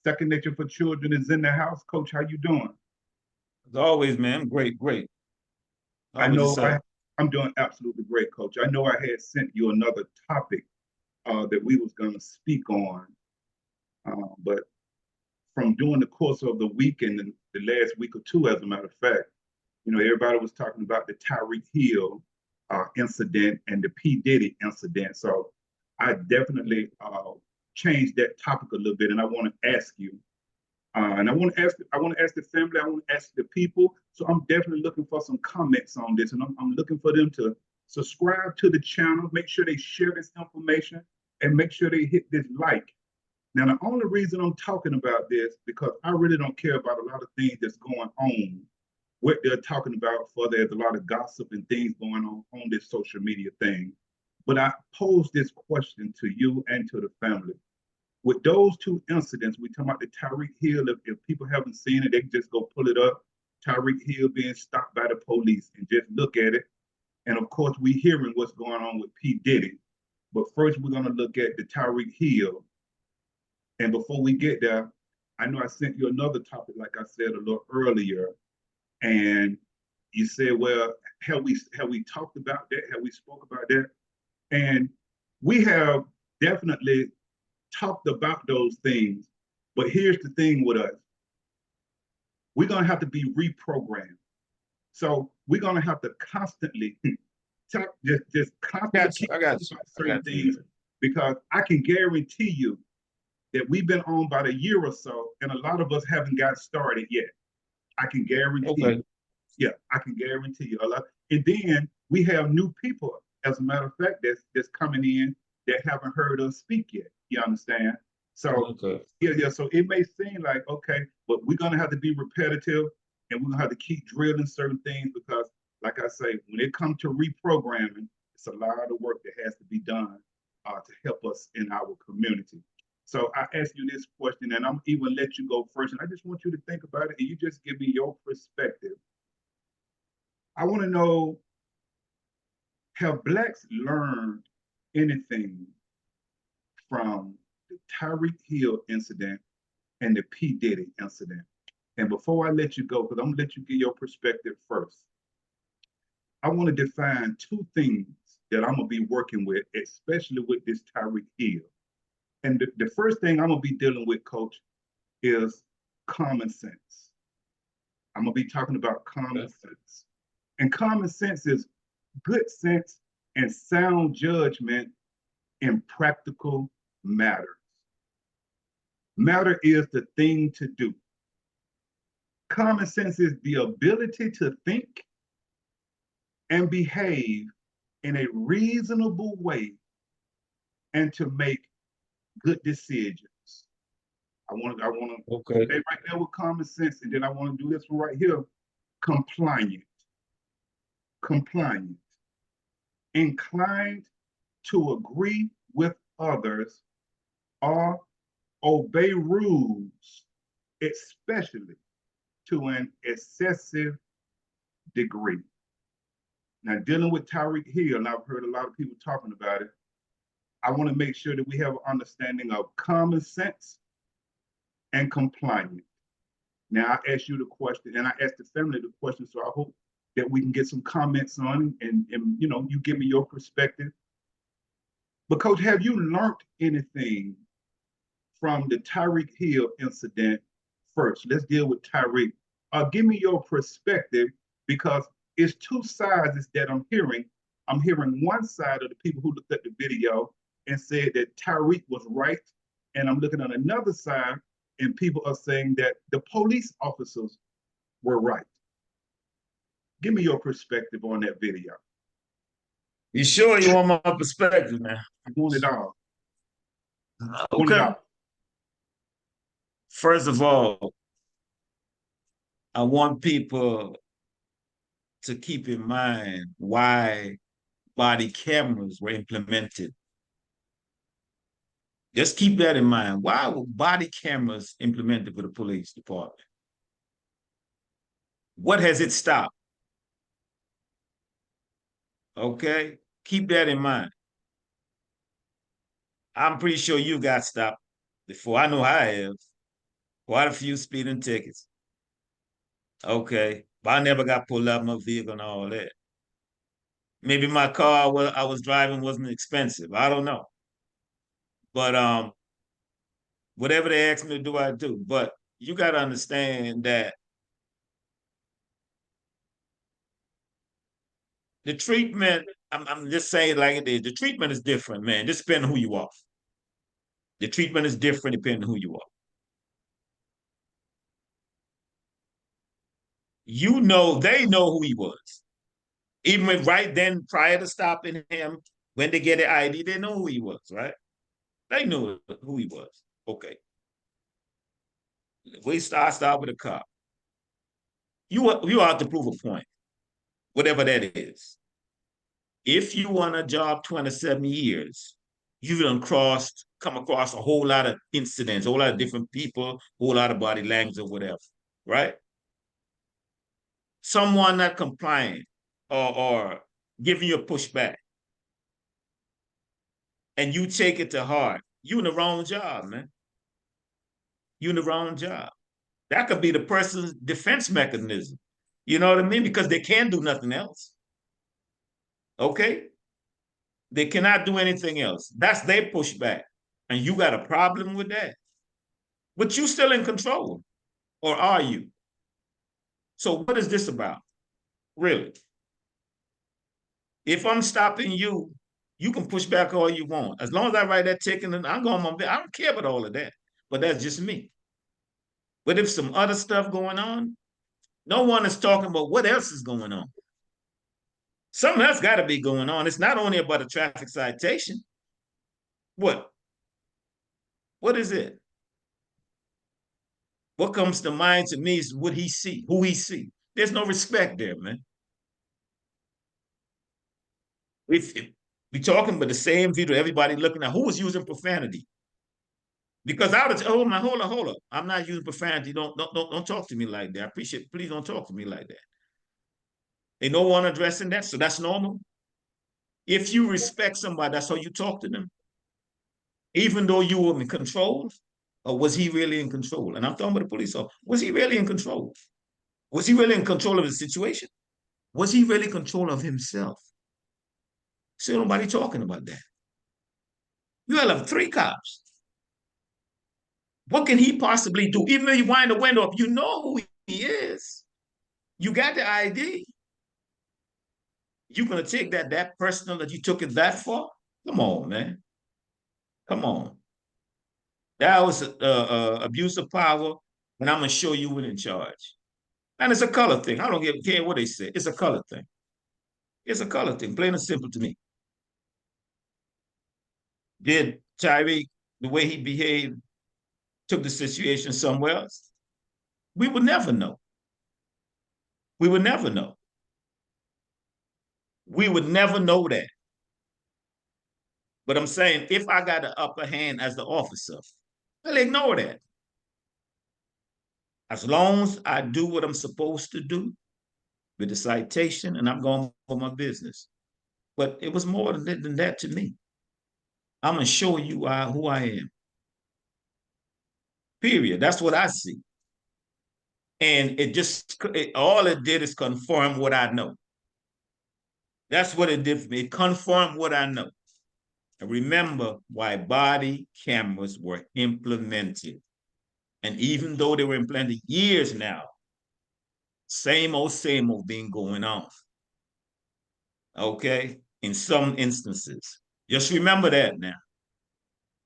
Second Nature for Children is in the house. Coach, how you doing? As always, man. Great, great. How I about know yourself? I'm doing absolutely great, Coach. I know I had sent you another topic that we was going to speak on, but from during the course of the week and the last week or two, as a matter of fact, everybody was talking about the Tyreek Hill incident and the P. Diddy incident. So I definitely changed that topic a little bit, and I want to ask you, and I want to ask the family, I want to ask the people. So I'm definitely looking for some comments on this, and I'm looking for them to subscribe to the channel, make sure they share this information, and make sure they hit this like. Now, the only reason I'm talking about this because I really don't care about a lot of things that's going on, what they're talking about. For there's a lot of gossip and things going on this social media thing. But I pose this question to you and to the family. With those two incidents, we talking about the Tyreek Hill. If people haven't seen it, they can just go pull it up. Tyreek Hill being stopped by the police and just look at it. And of course, we hearing what's going on with P. Diddy. But first, we're going to look at the Tyreek Hill. And before we get there, I know I sent you another topic, like I said a little earlier, and you said, "Well, have we talked about that? Have we spoke about that?" And we have definitely talked about those things. But here's the thing with us: we're gonna have to be reprogrammed. So we're gonna have to constantly talk, just constantly Got you. keep I got talking you. about I certain got you. things because I can guarantee you that we've been on about a year or so, and a lot of us haven't got started yet. I can guarantee you. Okay. Yeah, I can guarantee you a lot. And then we have new people, as a matter of fact, that's coming in that haven't heard us speak yet. You understand? So Okay. yeah. So it may seem like okay, but we're gonna have to be repetitive, and we're gonna have to keep drilling certain things because, like I say, when it comes to reprogramming, it's a lot of work that has to be done to help us in our community. So I ask you this question, and I'm even let you go first, and I just want you to think about it, and you just give me your perspective. I want to know, have blacks learned anything from the Tyreek Hill incident and the P. Diddy incident? And before I let you go, because I'm gonna let you get your perspective first, I want to define two things that I'm gonna be working with, especially with this Tyreek Hill. And the first thing I'm gonna be dealing with, Coach, is common sense. I'm gonna be talking about common Okay. sense. And common sense is good sense and sound judgment in practical matters. Matter is the thing to do. Common sense is the ability to think and behave in a reasonable way and to make good decisions. I want to Okay. stay right there with common sense, and then I want to do this one right here. Compliant, compliant, inclined to agree with others or obey rules, especially to an excessive degree. Now, dealing with Tyreek Hill, and I've heard a lot of people talking about it, I want to make sure that we have an understanding of common sense and compliance. Now, I asked you the question, and I asked the family the question, so I hope that we can get some comments on, and you give me your perspective. But, Coach, have you learned anything from the Tyreek Hill incident first? Let's deal with Tyreek. Give me your perspective because it's two sides that I'm hearing. I'm hearing one side of the people who looked at the video and said that Tyreek was right, and I'm looking at another side, and people are saying that the police officers were right. Give me your perspective on that video. You sure you want my perspective, man? I want it all. I want it Okay. all. First of all, I want people to keep in mind why body cameras were implemented. Just keep that in mind. Why were body cameras implemented for the police department? What has it stopped? Okay? Keep that in mind. I'm pretty sure you got stopped before. I know I have. Quite a few speeding tickets. Okay. But I never got pulled out of my vehicle and all that. Maybe my car I was driving wasn't expensive. I don't know. But whatever they ask me to do, I do. But you got to understand that the treatment, I'm just saying like it is, the treatment is different, man. Just depending on who you are. The treatment is different depending on who you are. You know, they know who he was. Even right then, prior to stopping him, when they get the ID, they know who he was, right? They knew who he was. Okay. We start with a cop. You have to prove a point, whatever that is. If you want a job 27 years, you've come across a whole lot of incidents, a whole lot of different people, a whole lot of body language or whatever, right? Someone not complying or giving you a pushback, and you take it to heart, you in the wrong job, man. You in the wrong job. That could be the person's defense mechanism. You know what I mean? Because they can't do nothing else. Okay? They cannot do anything else. That's their pushback. And you got a problem with that. But you still in control. Or are you? So what is this about? Really? If I'm stopping you, you can push back all you want. As long as I write that ticket, and I'm going on, I don't care about all of that. But that's just me. But if some other stuff going on, no one is talking about what else is going on. Something else got to be going on. It's not only about a traffic citation. What? What is it? What comes to mind to me is what he see, who he see. There's no respect there, man. If we talking about the same video, everybody looking at who was using profanity. Because I was, hold on. I'm not using profanity. Don't talk to me like that. I appreciate. Please don't talk to me like that. Ain't no one addressing that, so that's normal. If you respect somebody, that's how you talk to them. Even though you were in control, or was he really in control? And I'm talking about the police officer. Was he really in control? Was he really in control of the situation? Was he really in control of himself? Still nobody talking about that. You have 3 cops. What can he possibly do? Even if you wind the window up, you know who he is. You got the ID. You gonna take that personal that you took it that far? Come on, man. Come on. That was abuse of power, and I'm gonna show you who's in charge. And it's a color thing. I don't care what they say. It's a color thing. It's a color thing, plain and simple to me. Did Tyreek, the way he behaved, took the situation somewhere else? We would never know. We would never know. We would never know that. But I'm saying if I got the upper hand as the officer, I'll ignore that. As long as I do what I'm supposed to do with the citation and I'm going for my business. But it was more than that to me. I'm going to show you who I am. Period. That's what I see. And all it did is confirm what I know. That's what it did for me. It confirmed what I know. And remember why body cameras were implemented. And even though they were implemented years now, same old being going on. Okay? In some instances. Just remember that now.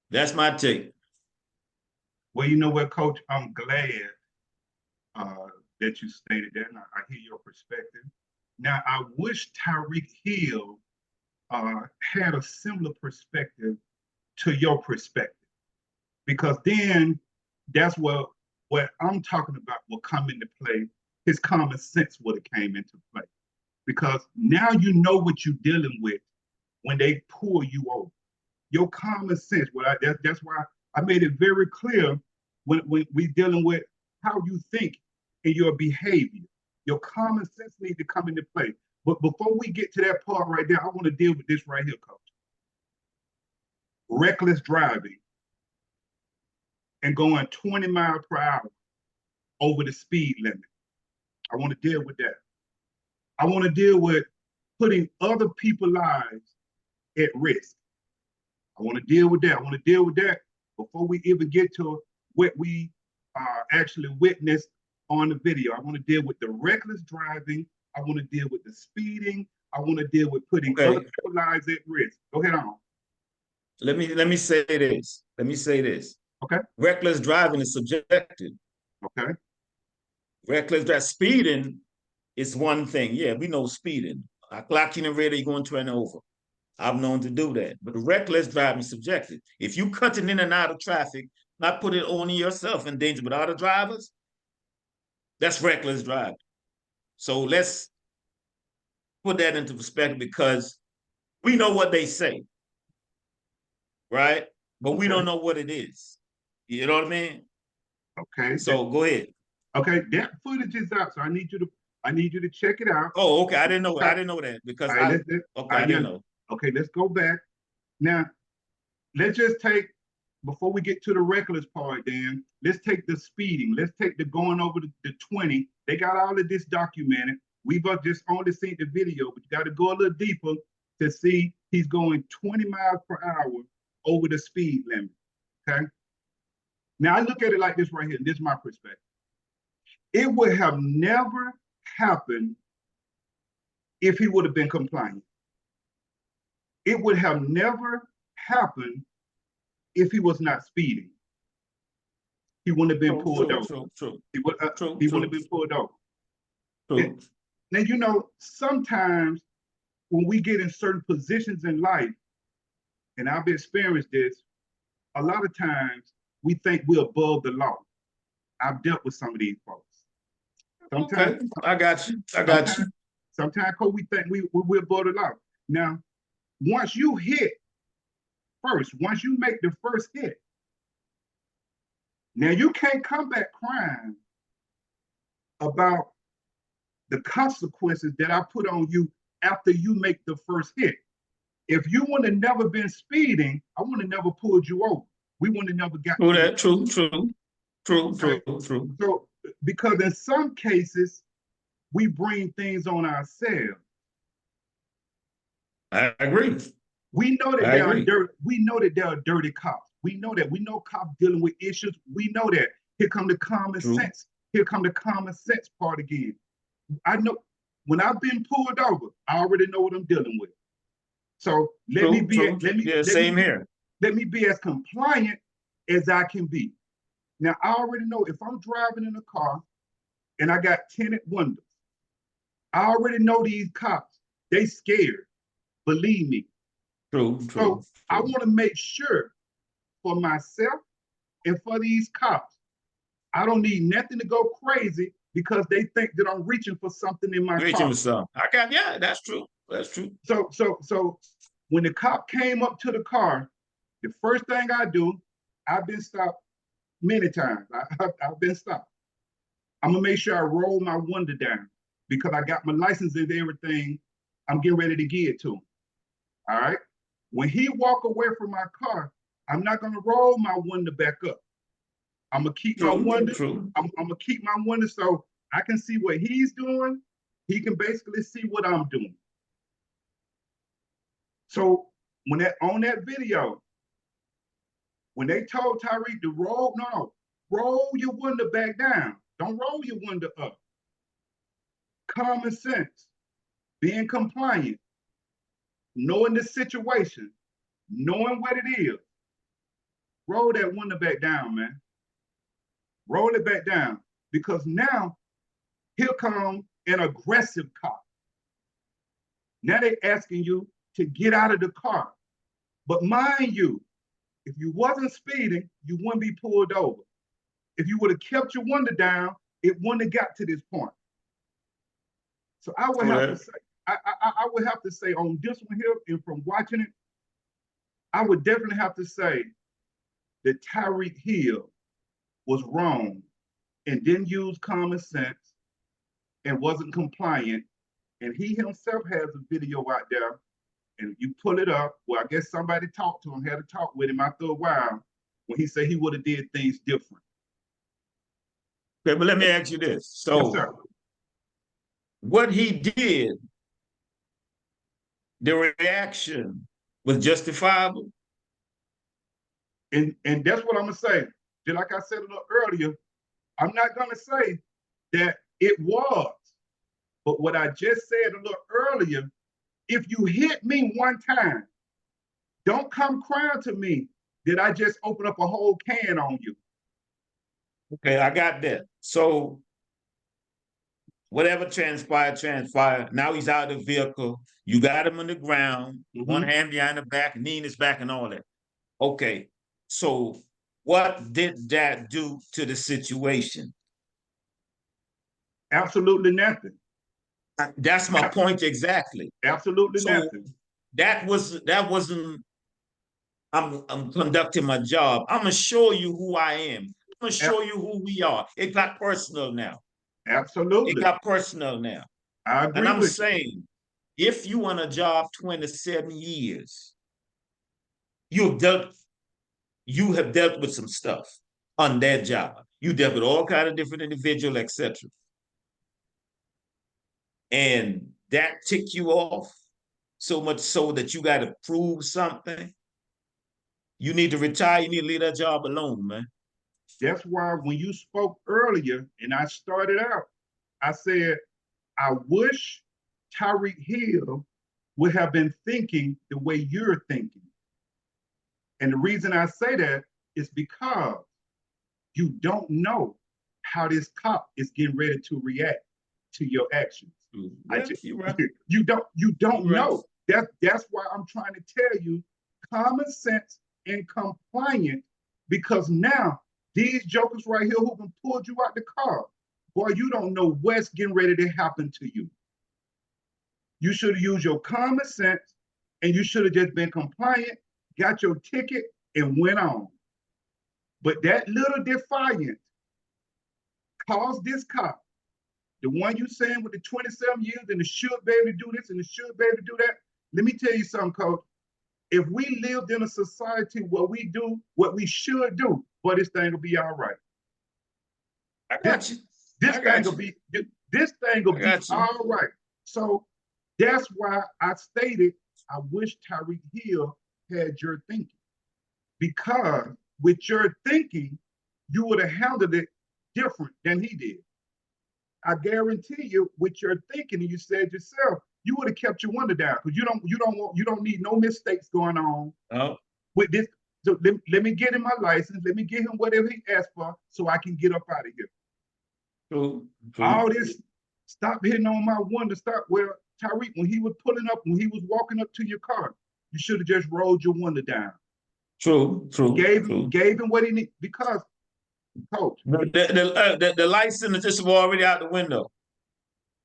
That's my take. Well, you know what, Coach? I'm glad that you stated that, and I hear your perspective. Now, I wish Tyreek Hill had a similar perspective to your perspective, because then that's what I'm talking about will come into play. His common sense would have came into play, because now you know what you're dealing with when they pull you over. Your common sense. That's why I made it very clear when we dealing with how you think and your behavior. Your common sense needs to come into play. But before we get to that part right there, I want to deal with this right here, Coach. Reckless driving and going 20 miles per hour over the speed limit. I want to deal with that. I want to deal with putting other people's lives at risk. I want to deal with that. I want to deal with that before we even get to what we actually witnessed on the video. I want to deal with the reckless driving. I want to deal with the speeding. I want to deal with putting other people's lives at risk. Go ahead on. Let me say this. Let me say this. Okay. Reckless driving is subjective. Okay. Reckless driving, speeding is one thing. Yeah, we know speeding. I clock you in the radar, you're going 20 over. I'm known to do that. But reckless driving is subjective. If you cutting in and out of traffic, not put it only yourself in danger, but other drivers, that's reckless driving. So let's put that into perspective, because we know what they say, right? But we don't know what it is. You know what I mean? Okay. So go ahead. Okay, that footage is out, so I need you to check it out. Oh, okay. I didn't know. I didn't know that, because I didn't know. Okay, let's go back. Now, let's just take, before we get to the reckless part, Dan, let's take the speeding. Let's take the going over the 20. They got all of this documented. We've just only seen the video, but you got to go a little deeper to see he's going 20 miles per hour over the speed limit. Okay. Now I look at it like this right here. This is my perspective. It would have never happened if he would have been compliant. It would have never happened if he was not speeding. He wouldn't have been pulled over. He wouldn't have been pulled over. Now, you know, sometimes when we get in certain positions in life, and I've experienced this, a lot of times we think we're above the law. I've dealt with some of these folks. Sometimes, okay, I got you. Sometimes we think we're above the law. Now, once you hit first, once you make the first hit, now you can't come back crying about the consequences that I put on you after you make the first hit. If you would have never been speeding, I would have never pulled you over. We would have never got True. So, because in some cases, we bring things on ourselves. I agree. We know that there are dirty. We know that there are dirty cops. We know that. We know cops dealing with issues. We know that. Here come the common sense. Here come the common sense part again. I know when I've been pulled over, I already know what I'm dealing with. So let me be as compliant as I can be. Now I already know if I'm driving in a car and I got tinted windows, I already know these cops, they scared. Believe me. So I want to make sure for myself and for these cops, I don't need nothing to go crazy because they think that I'm reaching for something in my car. That's true. That's true. So when the cop came up to the car, the first thing I do, I've been stopped many times. I've been stopped. I'm gonna make sure I roll my window down because I got my license and everything. I'm getting ready to give it to him. All right. When he walk away from my car, I'm not gonna roll my window back up. I'm gonna keep my window. I'm gonna keep my window so I can see what he's doing. He can basically see what I'm doing. So when on that video, when they told Tyreek to roll your window back down. Don't roll your window up. Common sense, being compliant, knowing the situation, knowing what it is. Roll that window back down, man. Roll it back down, because now here comes an aggressive cop. Now they're asking you to get out of the car. But mind you, if you wasn't speeding, you wouldn't be pulled over. If you would have kept your window down, it wouldn't have got to this point. So I would have to say, I would have to say on this one here, and from watching it, I would definitely have to say that Tyreek Hill was wrong and didn't use common sense and wasn't compliant. And he himself has a video out there, and you pull it up. Well, I guess somebody talked to him, had a talk with him after a while. when he said he would have did things different. Okay, but let me ask you this. So Yes, sir. what he did, the reaction was justifiable? And that's what I'm gonna say. Just like I said a little earlier, I'm not gonna say that it was, but what I just said a little earlier, if you hit me one time, don't come crying to me that I just opened up a whole can on you. Okay, I got that. So whatever transpired, transpired. Now he's out of the vehicle. You got him on the ground, one hand behind the back, knee in his back, and all that. Okay, so what did that do to the situation? Absolutely nothing. That's my point exactly. Absolutely So nothing. that wasn't. I'm conducting my job. I'm gonna show you who I am. I'm gonna show you who we are. It got personal now. It Absolutely. got personal now. I And agree I'm with you. saying, if you on a job 27 years, you have dealt with some stuff on that job. You dealt with all kind of different individuals, etc. And that tick you off so much so that you got to prove something. You need to retire. You need to leave that job alone, man. That's why when you spoke earlier and I started out, I said, I wish Tyreek Hill would have been thinking the way you're thinking. And the reason I say that is because you don't know how this cop is getting ready to react to your actions. Right. You don't Right. know. That's why I'm trying to tell you common sense and compliant, because now these jokers right here who can pull you out the car, boy, you don't know what's getting ready to happen to you. You should have used your common sense and you should have just been compliant, got your ticket, and went on. But that little defiant caused this cop, the one you saying with the 27 years and the should be able to do this and the should be able to do that. Let me tell you something, Coach. If we lived in a society where we do what we should do, boy, this thing will be all right. I got you. This thing will be all right. So that's why I stated I wish Tyreek Hill had your thinking. Because with your thinking, you would have handled it different than he did. I guarantee you, with your thinking, and you said yourself, you would have kept your window down because you don't need no mistakes going on with this. So let me get him my license. Let me get him whatever he asked for, so I can get up out of here. True. All this, stop hitting on my window. Stop. Well, Tyreek, when he was pulling up, when he was walking up to your car, you should have just rolled your window down. True. Gave him what he needed, because, Coach, the license is just already out the window.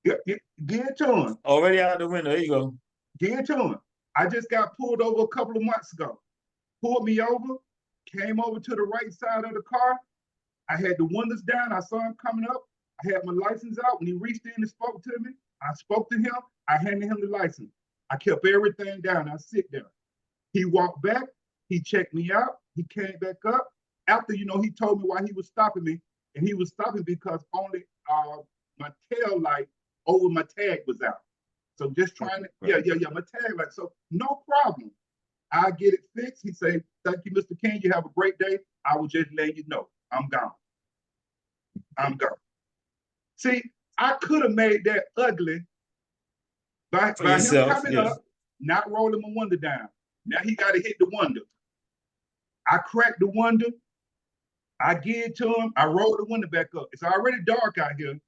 Get it to him. Already out the window. There you go. Get it to him. I just got pulled over a couple of months ago. Pulled me over, came over to the right side of the car. I had the windows down. I saw him coming up. I had my license out. When he reached in and spoke to me, I spoke to him. I handed him the license. I kept everything down. I sit there. He walked back. He checked me out. He came back up. After, he told me why he was stopping me. And he was stopping because only my tail light over my tag was out. So just trying to, my tag light. So no problem. I get it fixed. He said, thank you, Mr. King. You have a great day. I was just letting you know. I'm gone. See, I could have made that ugly by him coming up, not rolling my window down. Now he got to hit the window. I cracked the window. I give it to him. I roll the window back up. It's already dark out here.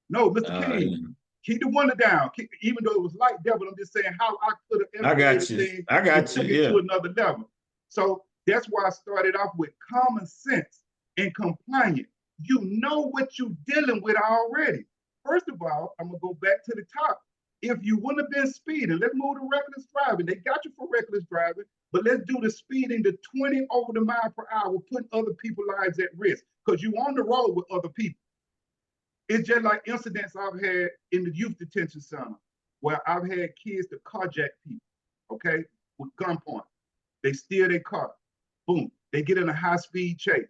No, Mr. King, keep the window down. Even though it was light there, but I'm just saying how I could have elevated things. I got you. To another level. So that's why I started off with common sense and compliance. You know what you're dealing with already. First of all, I'm gonna go back to the top. If you wouldn't have been speeding, let's move to reckless driving. They got you for reckless driving, but let's do the speeding to 20 over the mile per hour, putting other people's lives at risk because you're on the road with other people. It's just like incidents I've had in the youth detention center where I've had kids to carjack people, okay, with gunpoint. They steal their car. Boom. They get in a high-speed chase.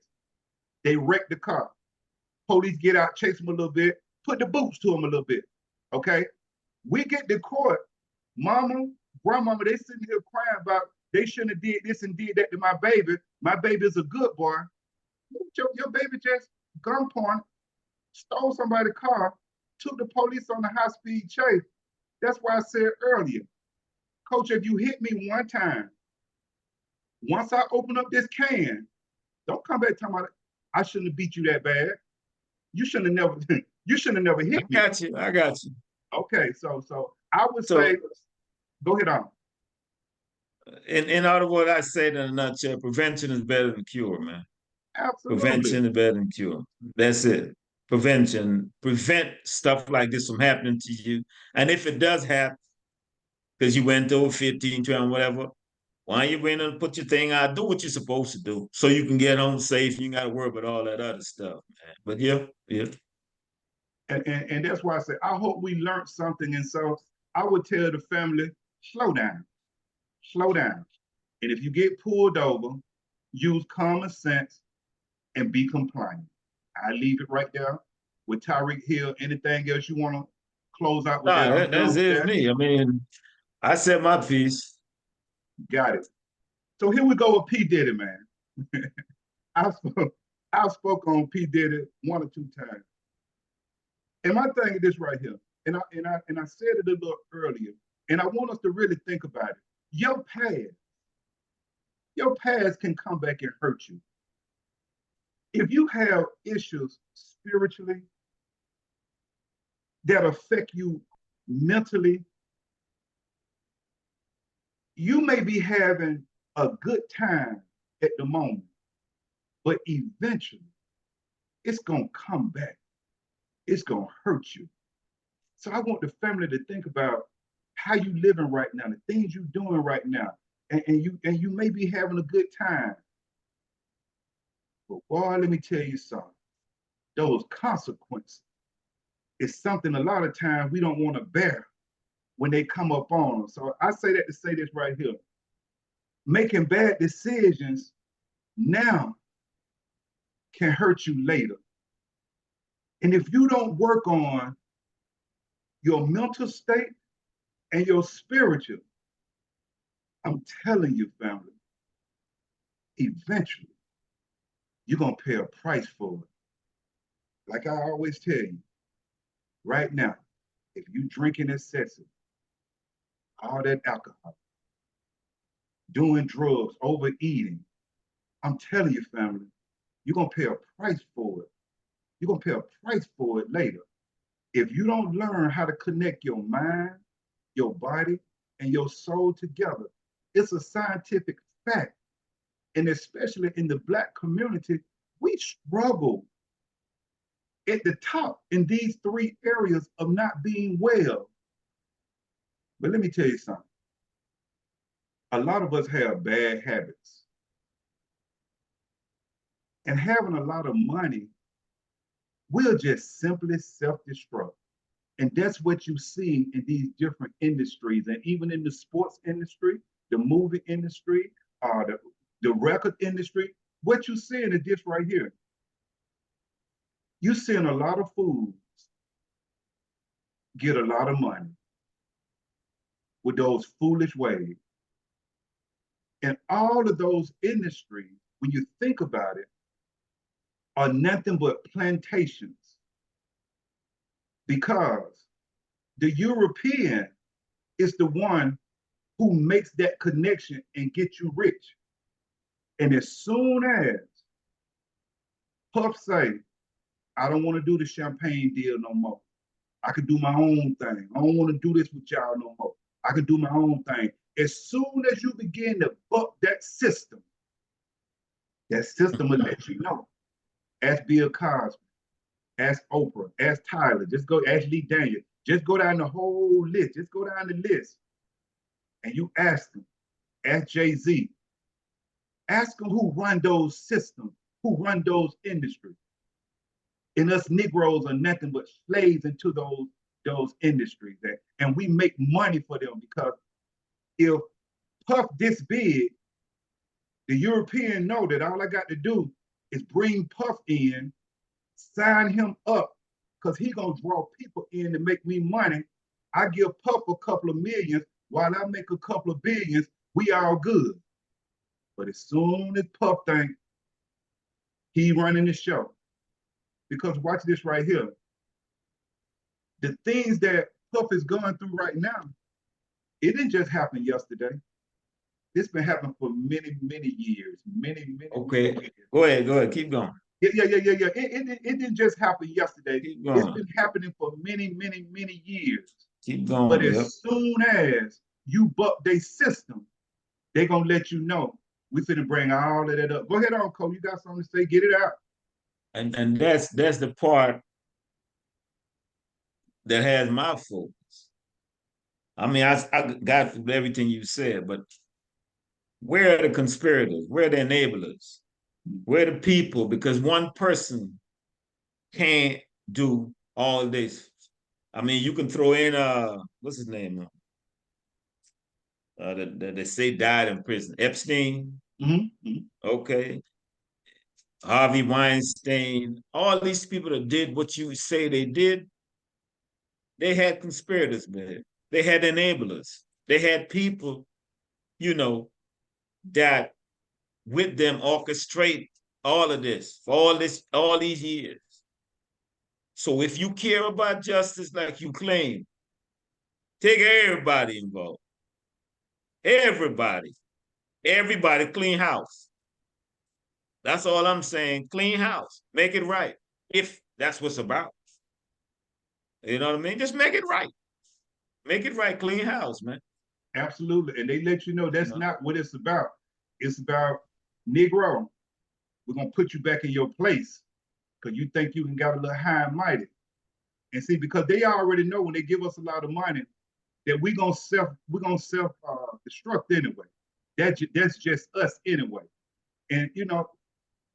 They wreck the car. Police get out, chase them a little bit, put the boots to them a little bit. Okay? We get to court, mama, grandmama, they sitting here crying about they shouldn't have did this and did that to my baby. My baby is a good boy. Your baby just gunpoint, stole somebody's car, took the police on a high-speed chase. That's why I said earlier, Coach, if you hit me one time, once I open up this can, don't come back talking about I shouldn't have beat you that bad. You shouldn't have never you shouldn't have never hit me. I got you. Okay, so I would say, go ahead on. In other words, I say in a nutshell, prevention is better than cure, man. Absolutely. Prevention is better than cure. That's it. Prevention. Prevent stuff like this from happening to you. And if it does happen, because you went over 15, 12, whatever, why don't you bring and put your thing out, do what you're supposed to do so you can get home safe. You got to worry about all that other stuff, man. But yeah. And that's why I say, I hope we learned something. And so I would tell the family, slow down. And if you get pulled over, use common sense and be compliant. I leave it right there with Tyreek Hill. Anything else you want to close out with? Nah, that's it, me. I mean, I said my piece. Got it. So here we go with P. Diddy, man. I spoke on P. Diddy 1 or 2 times. And my thing is this right here, and I said it a little earlier, and I want us to really think about it. Your past can come back and hurt you. If you have issues spiritually that affect you mentally, you may be having a good time at the moment, but eventually it's going to come back. It's going to hurt you. So I want the family to think about how you living right now, the things you're doing right now, and you may be having a good time. But boy, let me tell you something. Those consequences is something a lot of times we don't want to bear when they come up on us. So I say that to say this right here. Making bad decisions now can hurt you later. And if you don't work on your mental state and your spiritual, I'm telling you, family, eventually you're going to pay a price for it. Like I always tell you, right now, if you drinking excessive, all that alcohol, doing drugs, overeating, I'm telling you, family, you're going to pay a price for it. You're going to pay a price for it later. If you don't learn how to connect your mind, your body, and your soul together, it's a scientific fact. And especially in the Black community, we struggle at the top in these 3 areas of not being well. But let me tell you something. A lot of us have bad habits. And having a lot of money will just simply self-destruct. And that's what you see in these different industries. And even in the sports industry, the movie industry, the record industry, what you're seeing is this right here. You're seeing a lot of fools get a lot of money with those foolish ways. And all of those industries, when you think about it, are nothing but plantations. Because the European is the one who makes that connection and gets you rich. And as soon as Puff say, I don't want to do the champagne deal no more. I can do my own thing. I don't want to do this with y'all no more. I can do my own thing. As soon as you begin to buck that system will let you know. Ask Bill Cosby, ask Oprah, ask Tyler, just go ask Lee Daniel. Just go down the whole list. Just go down the list. And you ask them, ask Jay-Z. Ask them who run those systems, who run those industries. And us Negroes are nothing but slaves into those industries. And we make money for them because if Puff this big, The European know that all I got to do is bring Puff in, sign him up, because he gonna draw people in to make me money. I give Puff a couple of millions while I make a couple of billions. We all good. But as soon as Puff think he running the show, because watch this right here. The things that Puff is going through right now, it didn't just happen yesterday. It's been happening for many, many years. Many, Okay. many years. Go ahead. Keep going. Yeah. It didn't just happen yesterday. Keep It's going. been happening for many, many, many years. Keep going. But Yep. as soon as you buck their system, they're gonna let you know. We finna bring all of that up. Go ahead on, Cole. You got something to say? Get it out. And that's the part that has my focus. I mean, I got everything you said, but where are the conspirators? Where are the enablers? Where are the people? Because one person can't do all this. I mean, you can throw in what's his name? That they say died in prison. Epstein. Okay. Harvey Weinstein. All these people that did what you say they did, they had conspirators, man. They had enablers. They had people, that with them orchestrate all of this for all these years. So if you care about justice like you claim, take everybody involved. Everybody clean house. That's all I'm saying. Clean house. Make it right. If that's what's about. You know what I mean? Just make it right. Make it right. Clean house, man. Absolutely. And they let you know that's not what it's about. It's about, Negro, we're going to put you back in your place because you think you can got a little high and mighty. And see, because they already know when they give us a lot of money that we're gonna self destruct anyway. That's just us anyway. And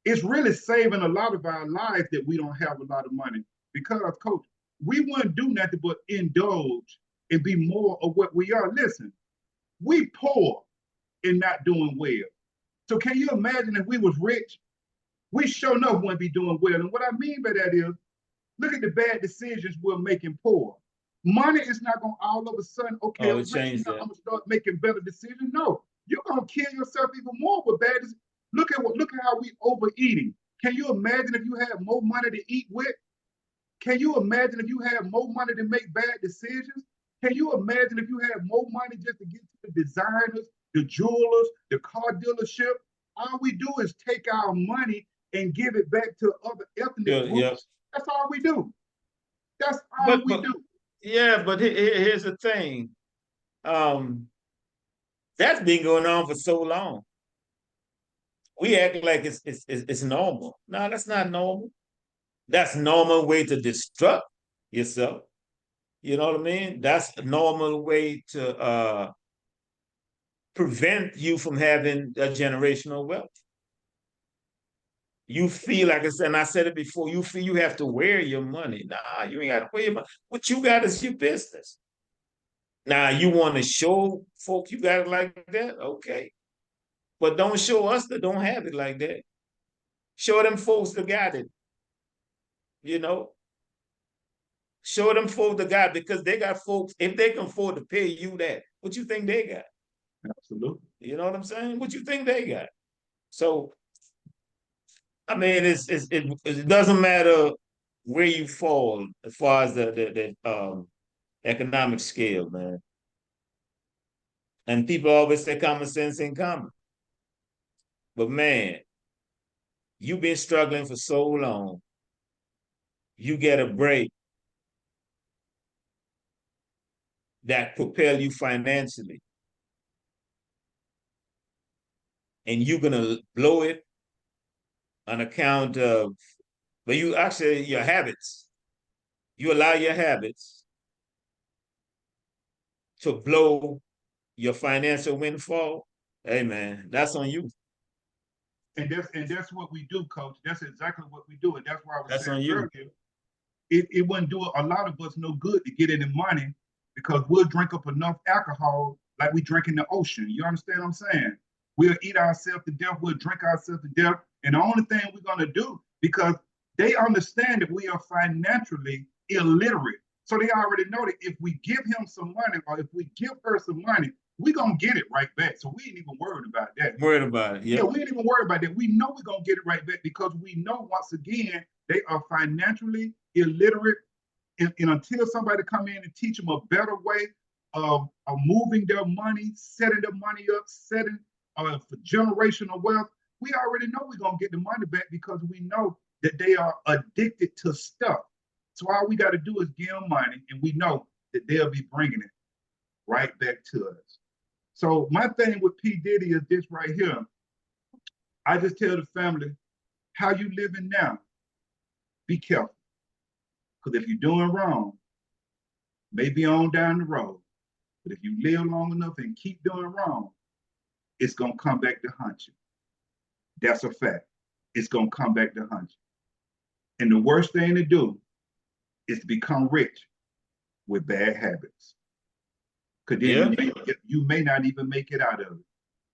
it's really saving a lot of our lives that we don't have a lot of money. Because, Coach, we wouldn't do nothing but indulge and be more of what we are. Listen, we poor and not doing well. So can you imagine if we was rich? We sure enough wouldn't be doing well. And what I mean by that is, look at the bad decisions we're making poor. Money is not going to all of a sudden, okay, I'm going to start making better decisions. No, you're going to kill yourself even more with bad decisions. Look at how we overeating. Can you imagine if you had more money to eat with? Can you imagine if you had more money to make bad decisions? Can you imagine if you had more money just to get to the designers, the jewelers, the car dealership? All we do is take our money and give it back to other ethnic groups. Yeah. That's all we do. That's all we do. Yeah, but here's the thing. That's been going on for so long. We act like it's normal. No, that's not normal. That's a normal way to destruct yourself. You know what I mean? That's a normal way to prevent you from having a generational wealth. You feel, like I said, and I said it before, you feel you have to wear your money. Nah, you ain't got to wear your money. What you got is your business. Now, you want to show folk you got it like that? Okay. But don't show us that don't have it like that. Show them folks that got it. Show them folks that got it, because they got folks, if they can afford to pay you that, what you think they got? Absolutely. You know what I'm saying? What you think they got? So, I mean, it doesn't matter where you fall as far as the economic scale, man. And people always say common sense ain't common. But man, you've been struggling for so long. You get a break that propel you financially. And you're gonna blow it on account of, but you actually, your habits. You allow your habits to blow your financial windfall. Hey man, that's on you. And that's what we do, Coach. That's exactly what we do. And that's why I was saying earlier, it wouldn't do a lot of us no good to get any money, because we'll drink up enough alcohol like we drink in the ocean. You understand what I'm saying? We'll eat ourselves to death. We'll drink ourselves to death. And the only thing we're going to do, because they understand that we are financially illiterate. So they already know that if we give him some money or if we give her some money, we're going to get it right back. So we ain't even worried about that. Worried about it, yeah. We ain't even worried about that. We know we're going to get it right back because we know, once again, they are financially illiterate. And until somebody come in and teach them a better way of moving their money, setting their money up, setting for generational wealth, we already know we're going to get the money back because we know that they are addicted to stuff. So all we got to do is give them money, and we know that they'll be bringing it right back to us. So my thing with P. Diddy is this right here. I just tell the family, how you living now, be careful. Because if you're doing wrong, maybe on down the road, but if you live long enough and keep doing wrong, it's going to come back to haunt you. That's a fact. It's going to come back to haunt you. And the worst thing to do is to become rich with bad habits. Because then you may not even make it out of it.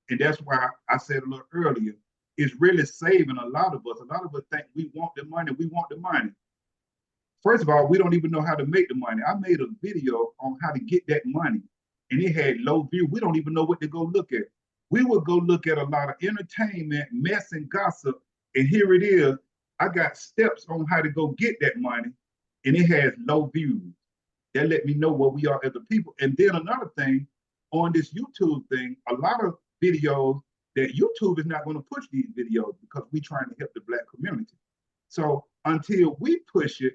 And that's why I said a little earlier, it's really saving a lot of us. A lot of us think we want the money, we want the money. First of all, we don't even know how to make the money. I made a video on how to get that money, and it had low view. We don't even know what to go look at. We would go look at a lot of entertainment, mess, and gossip, and here it is. I got steps on how to go get that money, and it has low views. That let me know where we are as a people. And then another thing, on this YouTube thing, a lot of videos that YouTube is not going to push these videos because we're trying to help the Black community. So until we push it,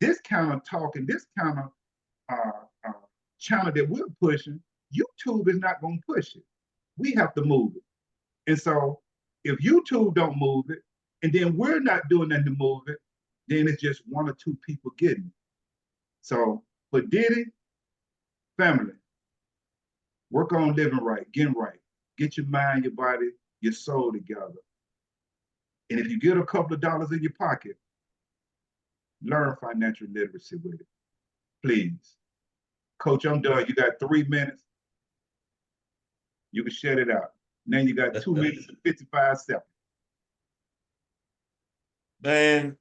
this kind of talk and this kind of channel that we're pushing, YouTube is not going to push it. We have to move it. And so if YouTube don't move it, and then we're not doing nothing to move it, then it's just one or two people getting it. So for Diddy, family, work on living right, getting right. Get your mind, your body, your soul together. And if you get a couple of dollars in your pocket, learn financial literacy with it, please. Coach, I'm done. You got 3 minutes. You can shut it out. Now you got 2 minutes and 55 seconds. Man,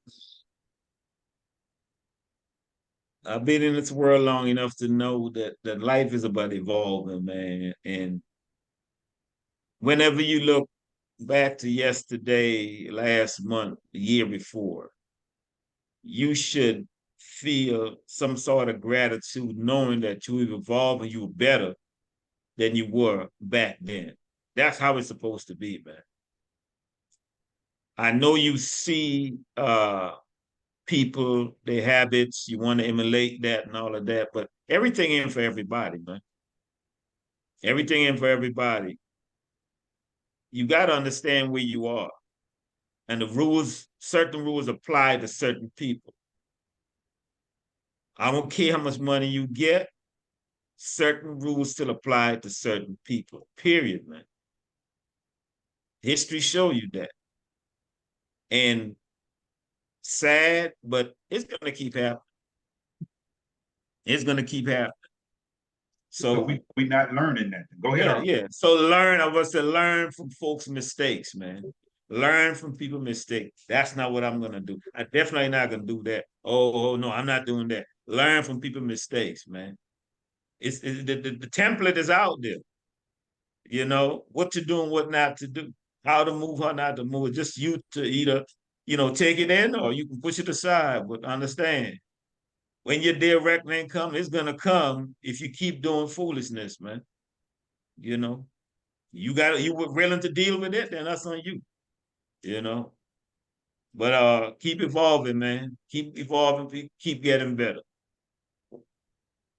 I've been in this world long enough to know that life is about evolving, man. And whenever you look back to yesterday, last month, the year before, you should feel some sort of gratitude knowing that you've evolved and you're better than you were back then. That's how it's supposed to be, man. I know you see people, their habits, you want to emulate that and all of that, but everything ain't for everybody, man. Everything ain't for everybody. You got to understand where you are. And the rules, certain rules apply to certain people. I don't care how much money you get, certain rules still apply to certain people, period, man. History show you that. And sad, but it's going to keep happening. It's going to keep happening. So we not learning that. Go ahead. Yeah. So learn, I was to learn from folks' mistakes, man. Learn from people's mistakes. That's not what I'm going to do. I'm definitely not going to do that. Oh, no, I'm not doing that. Learn from people's mistakes, man. It's the template is out there. You know, what to do and what not to do. How to move, how not to move. Just you to either, take it in or you can push it aside. But understand, when your direct income is going to come if you keep doing foolishness, man. You were willing to deal with it, then that's on you. But keep evolving, man. Keep evolving, keep getting better.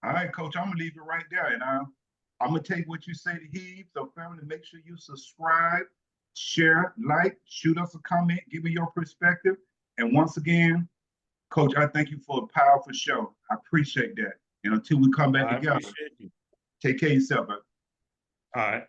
All right, Coach, I'm gonna leave it right there, and I'm gonna take what you say to heed. So, family, make sure you subscribe, share, like, shoot us a comment, give me your perspective. And once again, Coach, I thank you for a powerful show. I appreciate that. And until we come back together, take care of yourself, man. All right.